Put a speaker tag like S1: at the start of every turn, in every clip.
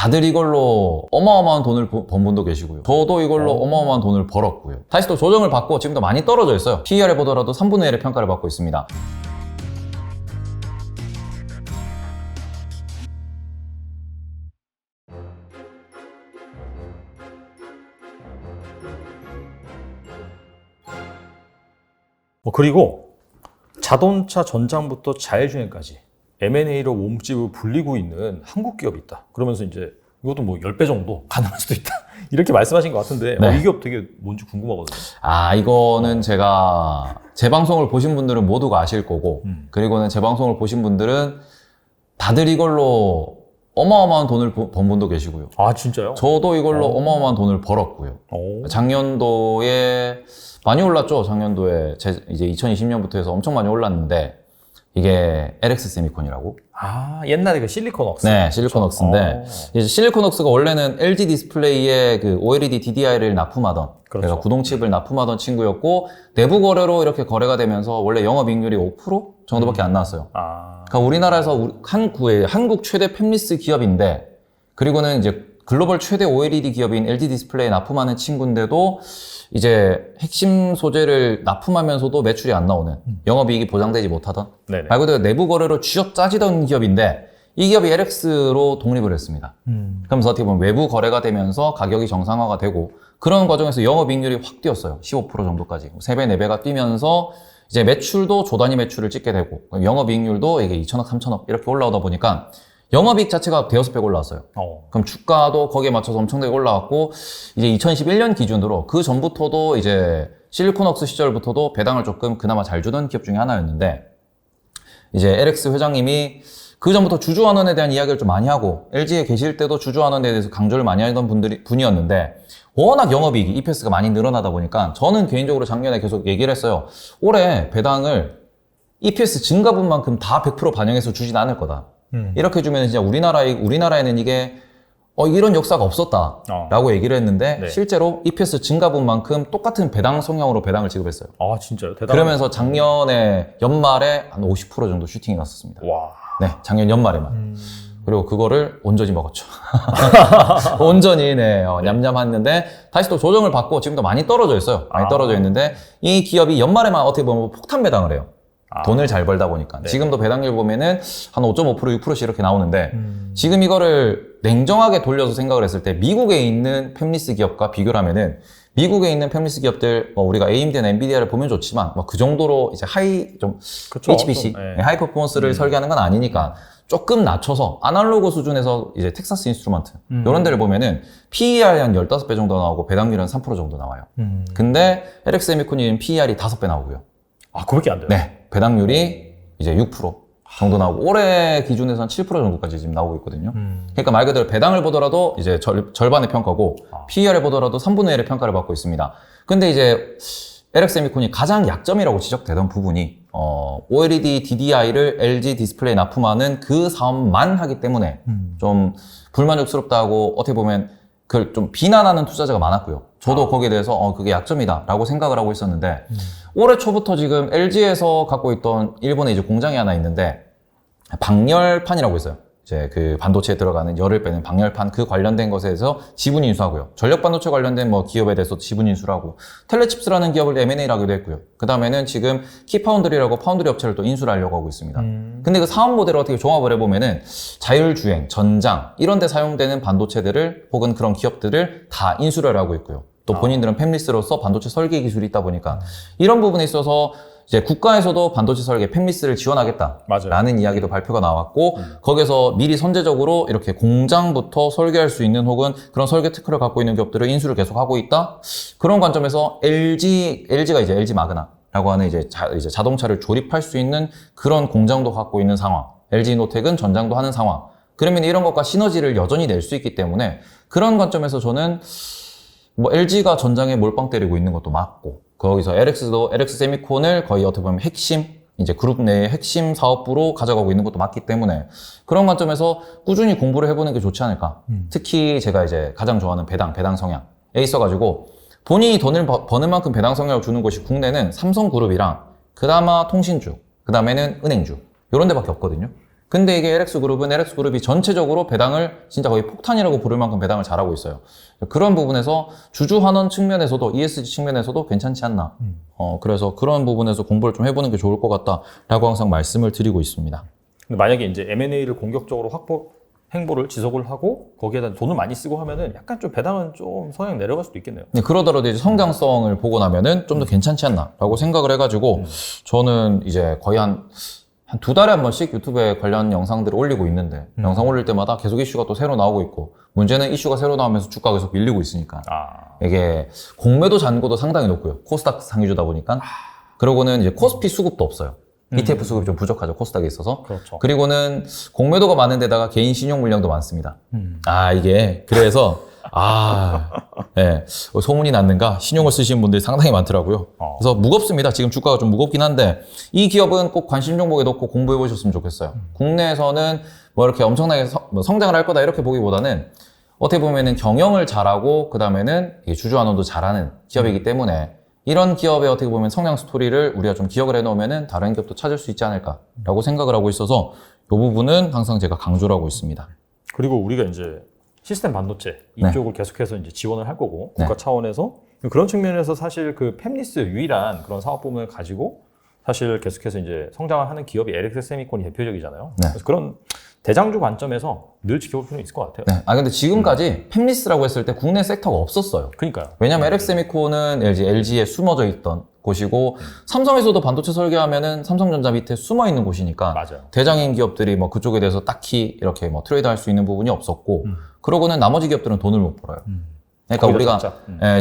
S1: 다들 이걸로 어마어마한 돈을 번 분도 계시고요. 저도 이걸로 어마어마한 돈을 벌었고요. 다시 또 조정을 받고 지금도 많이 떨어져 있어요. PER에 보더라도 3분의 1의 평가를 받고 있습니다.
S2: 그리고 자동차 전장부터 자율주행까지 M&A로 몸집을 불리고 있는 한국 기업이 있다. 그러면서 이제 이것도 뭐 10배 정도 가능할 수도 있다. 이렇게 말씀하신 것 같은데
S1: 네.
S2: 이 기업 되게 뭔지 궁금하거든요.
S1: 이거는 제가 제 방송을 보신 분들은 모두가 아실 거고 그리고는 제 방송을 보신 분들은 다들 이걸로 어마어마한 돈을 번 분도 계시고요.
S2: 아 진짜요?
S1: 저도 이걸로 어마어마한 돈을 벌었고요. 작년도에 많이 올랐죠. 작년도에 이제 2020년부터 해서 엄청 많이 올랐는데 이게 LX 세미콘이라고.
S2: 옛날에 그 실리콘웍스.
S1: 네, 실리콘웍스인데 이제 실리콘웍스가 원래는 LG 디스플레이에 그 OLED DDI를 납품하던 그러니까 구동칩을 납품하던 친구였고 내부 거래로 이렇게 거래가 되면서 원래 영업이익률이 5% 정도밖에 안 나왔어요. 그러니까 우리나라에서 한국 최대 팹리스 기업인데 그리고는 이제 글로벌 최대 OLED 기업인 LG 디스플레이에 납품하는 친구인데도 이제 핵심 소재를 납품하면서도 매출이 안 나오는 영업이익이 보장되지 못하던 말 그대로 내부 거래로 쥐어 짜지던 기업인데 이 기업이 LX로 독립을 했습니다. 그러면서 어떻게 보면 외부 거래가 되면서 가격이 정상화가 되고 그런 과정에서 영업이익률이 확 뛰었어요. 15% 정도까지. 3배, 4배가 뛰면서 이제 매출도 조 단위 매출을 찍게 되고 영업이익률도 이게 2천억, 3천억 이렇게 올라오다 보니까 영업이익 자체가 대여섯 배 올라왔어요. 그럼 주가도 거기에 맞춰서 엄청나게 올라왔고 이제 2011년 기준으로 그 전부터도 이제 실리콘웍스 시절부터도 배당을 조금 그나마 잘 주던 기업 중에 하나였는데 이제 LX 회장님이 그 전부터 주주환원에 대한 이야기를 좀 많이 하고 LG에 계실 때도 주주환원에 대해서 강조를 많이 하던 분이었는데 워낙 영업이익이 EPS가 많이 늘어나다 보니까 저는 개인적으로 작년에 계속 얘기를 했어요. 올해 배당을 EPS 증가분만큼 다 100% 반영해서 주진 않을 거다. 이렇게 주면 진짜 우리나라에는 이게 이런 역사가 없었다라고 얘기를 했는데 실제로 EPS 증가분만큼 똑같은 배당 성향으로 배당을 지급했어요.
S2: 진짜요? 대단하다.
S1: 그러면서 작년에 연말에 한 50% 정도 슈팅이 났었습니다.
S2: 와.
S1: 네, 작년 연말에만. 그리고 그거를 온전히 먹었죠. 온전히 냠냠했는데 다시 또 조정을 받고 지금도 많이 떨어져 있어요. 많이 떨어져 있는데 이 기업이 연말에만 어떻게 보면 폭탄 배당을 해요. 돈을 잘 벌다 보니까. 지금도 배당률 보면은 한 5.5%, 6%씩 이렇게 나오는데 지금 이거를 냉정하게 돌려서 생각을 했을 때 미국에 있는 팹리스 기업과 비교를 하면은 미국에 있는 팹리스 기업들 우리가 AMD나 엔비디아를 보면 좋지만 그 정도로 이제 HPC, 하이 퍼포먼스를 설계하는 건 아니니까 조금 낮춰서 아날로그 수준에서 이제 텍사스 인스트루먼트 이런 데를 보면은 PER이 한 15배 정도 나오고 배당률은 3% 정도 나와요. 근데 LX 세미콘은 PER이 5배 나오고요.
S2: 그밖에 안 돼요?
S1: 네. 배당률이 이제 6% 정도 나오고 올해 기준에서 한 7% 정도까지 지금 나오고 있거든요. 그러니까 말 그대로 배당을 보더라도 이제 절반의 평가고 PER에 보더라도 3분의 1의 평가를 받고 있습니다. 근데 이제 LX 세미콘이 가장 약점이라고 지적되던 부분이 OLED DDI를 LG 디스플레이에 납품하는 그 사업만 하기 때문에 좀 불만족스럽다고 어떻게 보면 그걸 좀 비난하는 투자자가 많았고요. 저도 거기에 대해서 그게 약점이다라고 생각을 하고 있었는데 올해 초부터 지금 LG에서 갖고 있던 일본에 이제 공장이 하나 있는데 방열판이라고 있어요. 이제 그 반도체에 들어가는 열을 빼는 방열판 그 관련된 것에서 지분 인수하고요. 전력 반도체 관련된 기업에 대해서 지분 인수를 하고 텔레칩스라는 기업을 M&A를 하기도 했고요. 그 다음에는 지금 키파운드리라고 파운드리 업체를 또 인수를 하려고 하고 있습니다. 근데 그 사업 모델을 어떻게 종합을 해보면은 자율주행, 전장 이런 데 사용되는 반도체들을 혹은 그런 기업들을 다 인수를 하고 있고요. 또 본인들은 팹리스로서 반도체 설계 기술이 있다 보니까 이런 부분에 있어서 이제 국가에서도 반도체 설계 팹리스를 지원하겠다라는 이야기도 발표가 나왔고 거기서 미리 선제적으로 이렇게 공장부터 설계할 수 있는 혹은 그런 설계 특허를 갖고 있는 기업들을 인수를 계속 하고 있다. 그런 관점에서 LG가 이제 LG 마그나라고 하는 이제 자동차를 조립할 수 있는 그런 공장도 갖고 있는 상황. LG 노텍은 전장도 하는 상황. 그러면 이런 것과 시너지를 여전히 낼 수 있기 때문에 그런 관점에서 저는 LG가 전장에 몰빵 때리고 있는 것도 맞고 거기서 LX 세미콘을 거의 어떻게 보면 핵심 이제 그룹 내의 핵심 사업부로 가져가고 있는 것도 맞기 때문에 그런 관점에서 꾸준히 공부를 해보는 게 좋지 않을까. 특히 제가 이제 가장 좋아하는 배당 성향에 있어가지고 본인이 돈을 버는 만큼 배당 성향을 주는 곳이 국내는 삼성그룹이랑 그나마 통신주, 그 다음에는 은행주 이런 데밖에 없거든요. 근데 이게 LX그룹은 LX그룹이 전체적으로 배당을 진짜 거의 폭탄이라고 부를 만큼 배당을 잘하고 있어요. 그런 부분에서 주주환원 측면에서도 ESG 측면에서도 괜찮지 않나. 그래서 그런 부분에서 공부를 좀 해보는 게 좋을 것 같다라고 항상 말씀을 드리고 있습니다.
S2: 근데 만약에 이제 M&A를 공격적으로 행보를 지속을 하고 거기에다 돈을 많이 쓰고 하면은 약간 좀 배당은 좀 성향 내려갈 수도 있겠네요.
S1: 네, 그러더라도 이제 성장성을 보고 나면은 좀 더 괜찮지 않나라고 생각을 해가지고 저는 이제 거의 한 2달에 한 번씩 유튜브에 관련 영상들을 올리고 있는데 영상 올릴 때마다 계속 이슈가 또 새로 나오고 있고 문제는 이슈가 새로 나오면서 주가가 계속 밀리고 있으니까 이게 공매도 잔고도 상당히 높고요. 코스닥 상위주다 보니까 그러고는 이제 코스피 수급도 없어요. ETF 수급이 좀 부족하죠. 코스닥에 있어서.
S2: 그렇죠.
S1: 그리고는 공매도가 많은 데다가 개인 신용 물량도 많습니다. 이게 그래서 네. 소문이 났는가? 신용을 쓰시는 분들이 상당히 많더라고요. 그래서 무겁습니다. 지금 주가가 좀 무겁긴 한데 이 기업은 꼭 관심 종목에 넣고 공부해 보셨으면 좋겠어요. 국내에서는 뭐 이렇게 엄청나게 성장을 할 거다 이렇게 보기보다는 어떻게 보면은 경영을 잘하고 그 다음에는 주주환원도 잘하는 기업이기 때문에 이런 기업의 어떻게 보면 성장 스토리를 우리가 좀 기억을 해놓으면은 다른 기업도 찾을 수 있지 않을까라고 생각을 하고 있어서 이 부분은 항상 제가 강조를 하고 있습니다.
S2: 그리고 우리가 이제 시스템 반도체 이쪽을 계속해서 이제 지원을 할 거고 국가 차원에서 그런 측면에서 사실 그 팹리스 유일한 그런 사업 부문을 가지고 사실 계속해서 이제 성장을 하는 기업이 LX세미콘이 대표적이잖아요. 그래서 그런 대장주 관점에서 늘 지켜볼 필요는 있을 것 같아요.
S1: 근데 지금까지 팹리스라고 했을 때 국내 섹터가 없었어요.
S2: 그러니까요.
S1: 왜냐면 LX세미콘은 LG에 숨어져 있던 곳이고 삼성에서도 반도체 설계하면은 삼성전자 밑에 숨어 있는 곳이니까
S2: 맞아요.
S1: 대장인 기업들이 뭐 그쪽에 대해서 딱히 이렇게 뭐 트레이드 할 수 있는 부분이 없었고 그러고는 나머지 기업들은 돈을 못 벌어요. 그러니까 우리가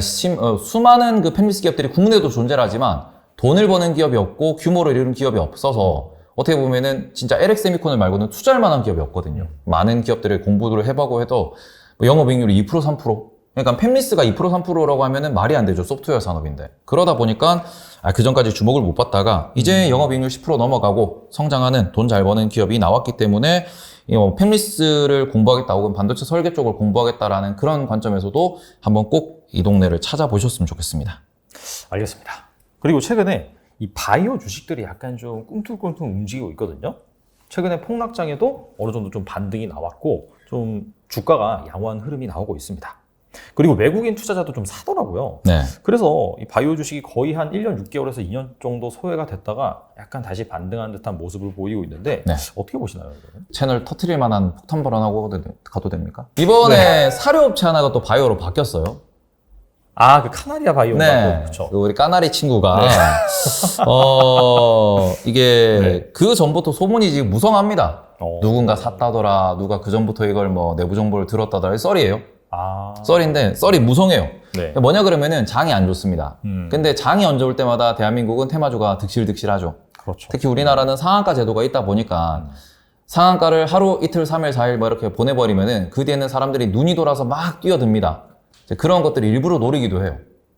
S1: 수많은 그 팹리스 기업들이 국내에도 존재를 하지만 돈을 버는 기업이 없고 규모를 이룬 기업이 없어서 어떻게 보면은 진짜 LX세미콘을 말고는 투자할 만한 기업이 없거든요. 많은 기업들을 공부를 해보고 해도 뭐 영업이익률이 2% 3%. 그러니까 팹리스가 2% 3%라고 하면은 말이 안 되죠. 소프트웨어 산업인데. 그러다 보니까 그 전까지 주목을 못 받다가 이제 영업이익률 10% 넘어가고 성장하는 돈 잘 버는 기업이 나왔기 때문에 팹리스를 공부하겠다 혹은 반도체 설계 쪽을 공부하겠다라는 그런 관점에서도 한번 꼭 이 동네를 찾아보셨으면 좋겠습니다.
S2: 알겠습니다. 그리고 최근에 이 바이오 주식들이 약간 좀 꿈틀꿈틀 움직이고 있거든요. 최근에 폭락장에도 어느 정도 좀 반등이 나왔고 좀 주가가 양호한 흐름이 나오고 있습니다. 그리고 외국인 투자자도 좀 사더라고요. 그래서 이 바이오 주식이 거의 한 1년 6개월에서 2년 정도 소외가 됐다가 약간 다시 반등한 듯한 모습을 보이고 있는데 어떻게 보시나요? 이거는?
S1: 채널 터트릴 만한 폭탄 발언하고 가도 됩니까? 이번에 사료업체 하나가 또 바이오로 바뀌었어요.
S2: 그 카나리아 바이오인가? 그렇죠.
S1: 우리 까나리 친구가 이게 그 전부터 소문이 지금 무성합니다. 누군가 샀다더라, 누가 그 전부터 이걸 뭐 내부 정보를 들었다더라. 썰이에요. 썰인데 썰이 무성해요. 뭐냐 그러면은 장이 안 좋습니다. 근데 장이 안 좋을 때마다 대한민국은 테마주가 득실득실하죠.
S2: 그렇죠.
S1: 특히 우리나라는 상한가 제도가 있다 보니까 상한가를 하루 이틀 3일 4일 뭐 이렇게 보내버리면은 그 뒤에는 사람들이 눈이 돌아서 막 뛰어듭니다. 그런 것들을 일부러 노리기도 해요.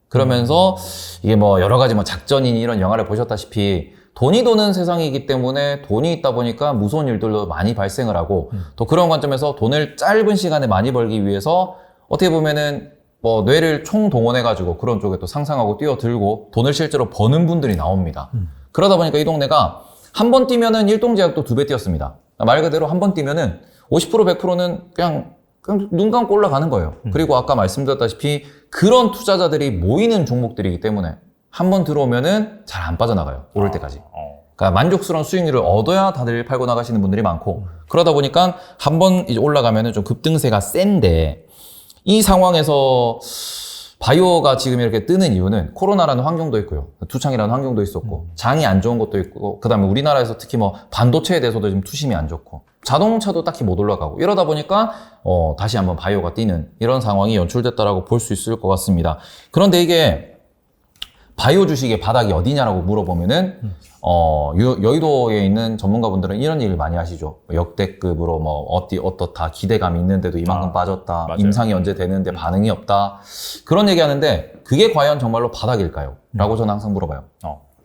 S1: 그러면서 이게 뭐 여러 가지 뭐 작전이니 이런 영화를 보셨다시피 돈이 도는 세상이기 때문에 돈이 있다 보니까 무서운 일들도 많이 발생을 하고 또 그런 관점에서 돈을 짧은 시간에 많이 벌기 위해서 어떻게 보면은 뭐 뇌를 총동원해가지고 그런 쪽에 또 상상하고 뛰어들고 돈을 실제로 버는 분들이 나옵니다. 그러다 보니까 이 동네가 한 번 뛰면은 일동제약도 2배 뛰었습니다. 말 그대로 한 번 뛰면은 50% 100%는 그냥 눈 감고 올라가는 거예요. 그리고 아까 말씀드렸다시피 그런 투자자들이 모이는 종목들이기 때문에 한 번 들어오면은 잘 안 빠져나가요. 오를 때까지. 그러니까 만족스러운 수익률을 얻어야 다들 팔고 나가시는 분들이 많고 그러다 보니까 한 번 이제 올라가면은 좀 급등세가 센데 이 상황에서 바이오가 지금 이렇게 뜨는 이유는 코로나라는 환경도 있고요. 두창이라는 환경도 있었고 장이 안 좋은 것도 있고 그다음에 우리나라에서 특히 뭐 반도체에 대해서도 지금 투심이 안 좋고 자동차도 딱히 못 올라가고 이러다 보니까 다시 한번 바이오가 뛰는 이런 상황이 연출됐다라고 볼 수 있을 것 같습니다. 그런데 이게 바이오 주식의 바닥이 어디냐라고 물어보면은 여의도에 있는 전문가분들은 이런 얘기를 많이 하시죠. 역대급으로 뭐 어떻다 기대감이 있는데도 이만큼 빠졌다.
S2: 맞아요.
S1: 임상이 언제 되는데 반응이 없다. 그런 얘기하는데 그게 과연 정말로 바닥일까요? 라고 저는 항상 물어봐요.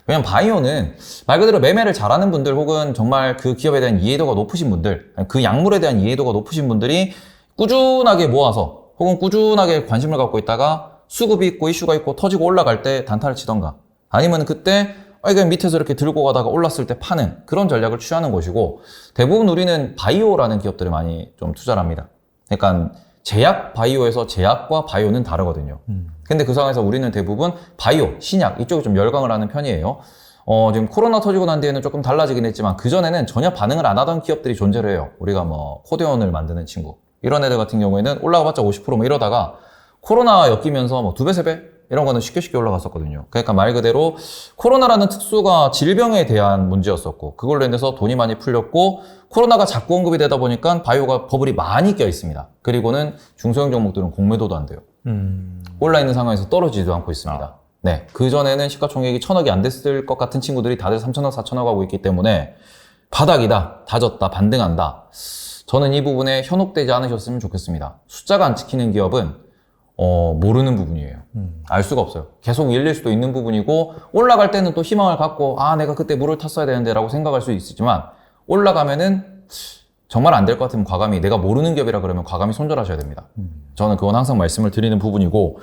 S1: 왜냐면 바이오는 말 그대로 매매를 잘하는 분들 혹은 정말 그 기업에 대한 이해도가 높으신 분들, 그 약물에 대한 이해도가 높으신 분들이 꾸준하게 모아서 혹은 꾸준하게 관심을 갖고 있다가 수급이 있고 이슈가 있고 터지고 올라갈 때 단타를 치던가 아니면 그때 그냥 밑에서 이렇게 들고 가다가 올랐을 때 파는 그런 전략을 취하는 것이고, 대부분 우리는 바이오라는 기업들을 많이 좀 투자를 합니다. 그러니까 제약 바이오에서 제약과 바이오는 다르거든요. 근데 그 상황에서 우리는 대부분 바이오, 신약 이쪽에 좀 열광을 하는 편이에요. 지금 코로나 터지고 난 뒤에는 조금 달라지긴 했지만 그전에는 전혀 반응을 안 하던 기업들이 존재를 해요. 우리가 뭐 코데온을 만드는 친구 이런 애들 같은 경우에는 올라가봤자 50%뭐 이러다가 코로나 엮이면서 뭐 2배, 3배 이런 거는 쉽게 올라갔었거든요. 그러니까 말 그대로 코로나라는 특수가 질병에 대한 문제였었고, 그걸로 인해서 돈이 많이 풀렸고, 코로나가 자꾸 언급이 되다 보니까 바이오가 버블이 많이 껴 있습니다. 그리고는 중소형 종목들은 공매도도 안 돼요. 올라있는 상황에서 떨어지지도 않고 있습니다. 네, 그전에는 시가총액이 1,000억이 안 됐을 것 같은 친구들이 다들 3,000억, 4,000억 하고 있기 때문에 바닥이다, 다졌다, 반등한다. 저는 이 부분에 현혹되지 않으셨으면 좋겠습니다. 숫자가 안 찍히는 기업은 모르는 부분이에요. 알 수가 없어요. 계속 밀릴 수도 있는 부분이고, 올라갈 때는 또 희망을 갖고, 내가 그때 물을 탔어야 되는데 라고 생각할 수 있지만, 올라가면은 정말 안 될 것 같으면 과감히, 내가 모르는 기업이라 그러면 과감히 손절하셔야 됩니다. 저는 그건 항상 말씀을 드리는 부분이고,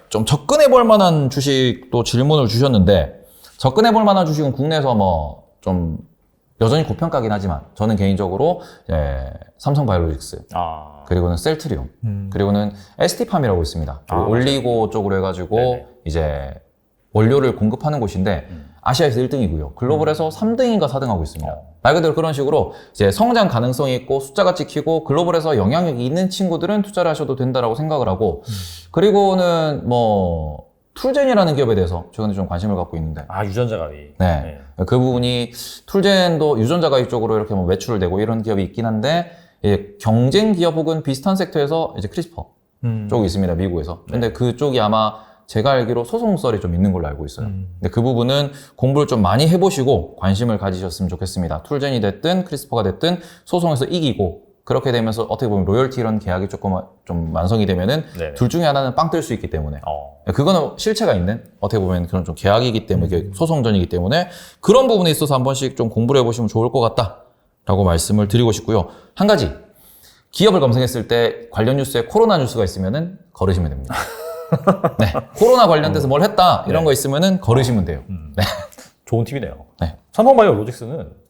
S1: 좀 접근해 볼 만한 주식도 질문을 주셨는데, 접근해 볼 만한 주식은 국내에서 뭐 좀 여전히 고평가긴 하지만, 저는 개인적으로 삼성바이오로직스, 그리고는 셀트리온, 그리고는 ST팜이라고 있습니다. 올리고 쪽으로 해가지고
S2: 네네.
S1: 이제 원료를 공급하는 곳인데 아시아에서 1등이고요. 글로벌에서 3등인가 4등 하고 있습니다. 말 그대로 그런 식으로 이제 성장 가능성이 있고 숫자가 찍히고 글로벌에서 영향력이 있는 친구들은 투자를 하셔도 된다라고 생각을 하고, 그리고는 뭐 툴젠이라는 기업에 대해서 최근에 좀 관심을 갖고 있는데,
S2: 유전자 가위.
S1: 네. 그 부분이 툴젠도 유전자 가위 쪽으로 이렇게 뭐 매출을 내고 이런 기업이 있긴 한데, 경쟁 기업 혹은 비슷한 섹터에서 이제 크리스퍼 쪽이 있습니다, 미국에서. 근데 그쪽이 아마 제가 알기로 소송설이 좀 있는 걸로 알고 있어요. 근데 그 부분은 공부를 좀 많이 해보시고 관심을 가지셨으면 좋겠습니다. 툴젠이 됐든 크리스퍼가 됐든 소송에서 이기고, 그렇게 되면서 어떻게 보면 로열티 이런 계약이 조금 좀 완성이 되면은
S2: 네네.
S1: 둘 중에 하나는 빵 뜰 수 있기 때문에 그거는 실체가 있는 어떻게 보면 그런 좀 계약이기 때문에 이게 소송전이기 때문에 그런 부분에 있어서 한 번씩 좀 공부를 해보시면 좋을 것 같다라고 말씀을 드리고 싶고요. 한 가지, 기업을 검색했을 때 관련 뉴스에 코로나 뉴스가 있으면은 걸으시면 됩니다. 네, 코로나 관련돼서 뭘 했다 이런 거 있으면은 걸으시면 돼요. 네.
S2: 좋은 팁이네요.
S1: 네.
S2: 삼성바이오로직스는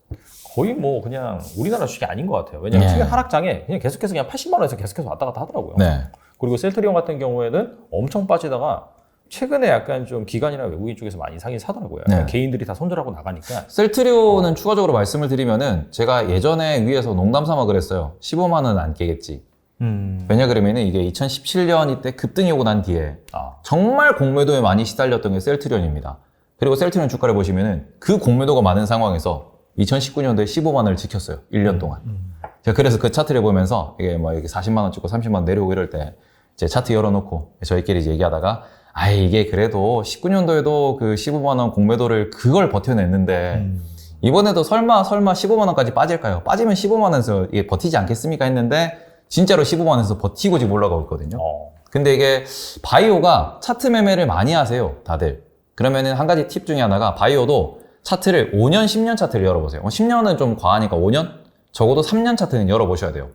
S2: 거의 뭐 그냥 우리나라 주식이 아닌 것 같아요. 왜냐면
S1: 네.
S2: 최근 하락장에 그냥 계속해서 그냥 80만 원에서 계속해서 왔다 갔다 하더라고요.
S1: 네.
S2: 그리고 셀트리온 같은 경우에는 엄청 빠지다가 최근에 약간 좀 기관이나 외국인 쪽에서 많이 사긴 사더라고요.
S1: 네.
S2: 개인들이 다 손절하고 나가니까.
S1: 셀트리온은 추가적으로 말씀을 드리면은 제가 예전에 위에서 농담 삼아 그랬어요. 15만 원은 안 깨겠지. 왜냐 그러면은 이게 2017년 이때 급등이 오고 난 뒤에 정말 공매도에 많이 시달렸던 게 셀트리온입니다. 그리고 셀트리온 주가를 보시면은 그 공매도가 많은 상황에서 2019년도에 15만 원을 지켰어요. 1년 동안. 제가 그래서 그 차트를 보면서 이게 뭐 이렇게 40만 원 찍고 30만 원 내려오고 이럴 때 이제 차트 열어놓고 저희끼리 이제 얘기하다가 이게 그래도 19년도에도 그 15만 원 공매도를 그걸 버텨냈는데 이번에도 설마 15만 원까지 빠질까요? 빠지면 15만 원에서 이게 버티지 않겠습니까? 했는데 진짜로 15만 원에서 버티고 지금 올라가고 있거든요. 근데 이게 바이오가 차트 매매를 많이 하세요, 다들. 그러면은 한 가지 팁 중에 하나가 바이오도 차트를 5년, 10년 차트를 열어보세요. 10년은 좀 과하니까 5년? 적어도 3년 차트는 열어보셔야 돼요.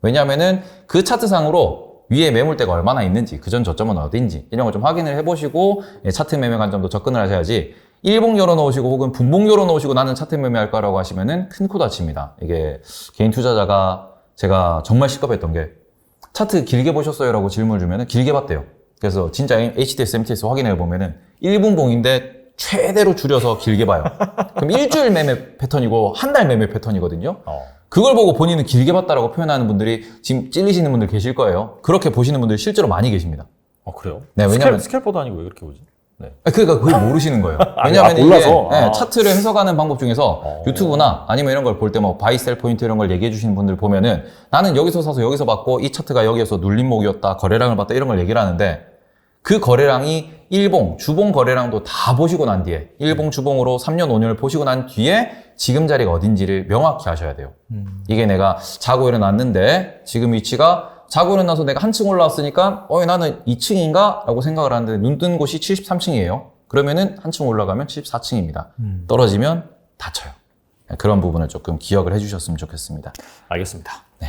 S1: 왜냐면은 그 차트상으로 위에 매물대가 얼마나 있는지, 그전 저점은 어딘지 이런 걸 좀 확인을 해보시고 차트 매매 관점도 접근을 하셔야지, 일봉 열어놓으시고 혹은 분봉 열어놓으시고 나는 차트 매매할 거라고 하시면은 큰 코 다칩니다. 이게 개인 투자자가 제가 정말 시겁했던 게 차트 길게 보셨어요? 라고 질문을 주면은 길게 봤대요. 그래서 진짜 HTS, MTS 확인해 보면은 1분봉인데 최대로 줄여서 길게 봐요. 그럼 일주일 매매 패턴이고 한 달 매매 패턴이거든요. 그걸 보고 본인은 길게 봤다라고 표현하는 분들이 지금 찔리시는 분들 계실 거예요. 그렇게 보시는 분들이 실제로 많이 계십니다.
S2: 그래요?
S1: 네, 왜냐면
S2: 스캘퍼도 아니고 왜 그렇게 보지? 네.
S1: 그러니까 그걸 모르시는 거예요. 왜냐하면
S2: 몰라서.
S1: 이게 차트를 해석하는 방법 중에서 유튜브나 아니면 이런 걸 볼 때 뭐 바이 셀 포인트 이런 걸 얘기해 주시는 분들 보면은 나는 여기서 사서 여기서 받고 이 차트가 여기에서 눌림목이었다, 거래량을 봤다 이런 걸 얘기를 하는데, 그 거래량이 일봉, 주봉 거래량도 다 보시고 난 뒤에, 일봉, 주봉으로 3년, 5년을 보시고 난 뒤에 지금 자리가 어딘지를 명확히 하셔야 돼요. 이게 내가 자고 일어났는데 지금 위치가 자고 일어나서 내가 한층 올라왔으니까 나는 2층인가? 라고 생각을 하는데 눈 뜬 곳이 73층이에요. 그러면은 한층 올라가면 74층입니다. 떨어지면 다쳐요. 그런 부분을 조금 기억을 해주셨으면 좋겠습니다.
S2: 알겠습니다.
S1: 네.